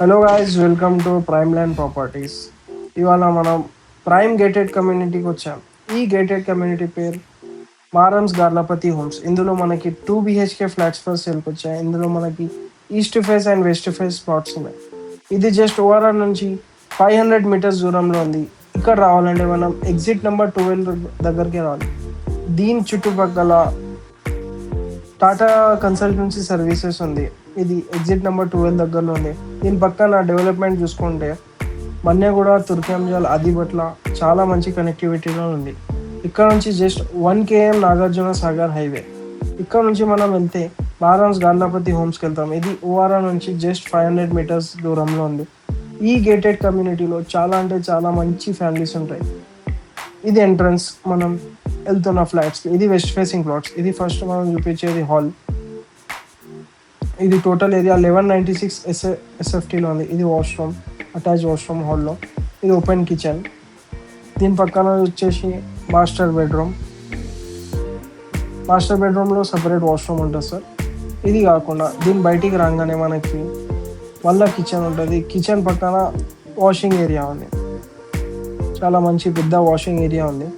Hello guys, welcome to prime land properties. ఇవాళ మనం prime gated కమ్యూనిటీకి వచ్చాం. ఈ గేటెడ్ కమ్యూనిటీ పేరు మారమ్స్ గార్లపతి హోమ్స్. ఇందులో మనకి 2 BHK ఫ్లాట్స్ ఫర్ సేల్కి వచ్చాయి. ఇందులో మనకి east face and west face plots ఉన్నాయి. ఇది జస్ట్ ఓఆర్ఆర్ నుంచి 500 మీటర్స్ దూరంలో ఉంది. ఇక్కడ రావాలంటే మనం ఎగ్జిట్ నెంబర్ 12 దగ్గరికి రావాలి. దీని చుట్టుపక్కల టాటా కన్సల్టెన్సీ సర్వీసెస్ ఉంది. ఇది ఎగ్జిట్ నెంబర్ 12 దగ్గరలో ఉంది. దీని పక్కన డెవలప్మెంట్ చూసుకుంటే మన్యగూడ, తుర్కంజల్, ఆదిబట్ల చాలా మంచి కనెక్టివిటీలో ఉంది. ఇక్కడ నుంచి just 1 km Nagarjuna Sagar highway. ఇక్కడ నుంచి మనం వెళ్తే మారమ్స్ గార్లపతి హోమ్స్కి వెళ్తాం. ఇది ఓఆర్ఆర్ నుంచి జస్ట్ 500 మీటర్స్ దూరంలో ఉంది. ఈ గేటెడ్ కమ్యూనిటీలో చాలా అంటే చాలా మంచి ఫ్యామిలీస్ ఉంటాయి. ఇది ఎంట్రన్స్ మనం వెళ్తున్న ఫ్లాట్స్. ఇది వెస్ట్ ఫేసింగ్ ప్లాట్స్. ఇది ఫస్ట్ మనం చూపించేది హాల్. ఇది టోటల్ ఏరియా 1196 SFTలో ఉంది. ఇది వాష్రూమ్, అటాచ్ వాష్రూమ్ హాల్లో. ఇది ఓపెన్ కిచెన్. దీని పక్కన వచ్చేసి మాస్టర్ బెడ్రూమ్. మాస్టర్ బెడ్రూమ్లో సపరేట్ వాష్రూమ్ ఉంటుంది సార్. ఇది కాకుండా దీని బయటికి రాగానే మనకి మళ్ళీ కిచెన్ ఉంటుంది. కిచెన్ పక్కన వాషింగ్ ఏరియా ఉంది. చాలా మంచి పెద్ద వాషింగ్ ఏరియా ఉంది.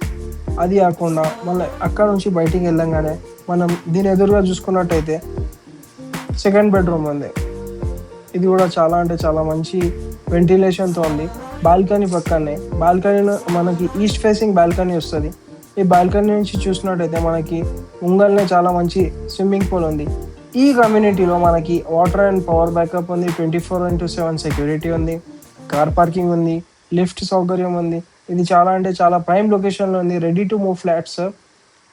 అది కాకుండా మళ్ళీ అక్కడ నుంచి బయటికి వెళ్ళంగానే మనం దీని ఎదురుగా చూసుకున్నట్టయితే సెకండ్ బెడ్రూమ్ ఉంది. ఇది కూడా చాలా అంటే చాలా మంచి వెంటిలేషన్తో ఉంది. బాల్కనీ పక్కనే, బాల్కనీ మనకి ఈస్ట్ ఫేసింగ్ బాల్కనీ వస్తుంది. ఈ బాల్కనీ నుంచి చూసినట్టయితే మనకి ముంగల్నే చాలా మంచి స్విమ్మింగ్ పూల్ ఉంది. ఈ కమ్యూనిటీలో మనకి వాటర్ అండ్ పవర్ బ్యాకప్ ఉంది. 24/7 సెక్యూరిటీ ఉంది. కార్ పార్కింగ్ ఉంది. లిఫ్ట్ సౌకర్యం ఉంది. ఇది చాలా అంటే చాలా ప్రైమ్ లొకేషన్లో ఉంది. Ready to move flats.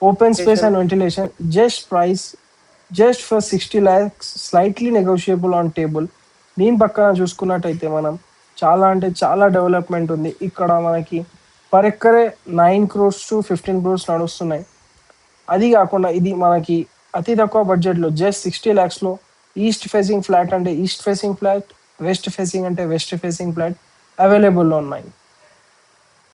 Open space and ventilation. Just for 60 lakhs, slightly negotiable on table. దీని పక్కన చూసుకున్నట్టయితే మనం చాలా అంటే చాలా డెవలప్మెంట్ ఉంది. ఇక్కడ మనకి పర్ ఎక్కరే 9 crores to 15 crores నడుస్తున్నాయి. అది కాకుండా ఇది మనకి అతి తక్కువ బడ్జెట్లో జస్ట్ 60 lakhsలో ఈస్ట్ ఫేసింగ్ ఫ్లాట్ అంటే east facing flat, west facing అంటే వెస్ట్ ఫేసింగ్ ఫ్లాట్ అవైలబుల్లో ఉన్నాయి.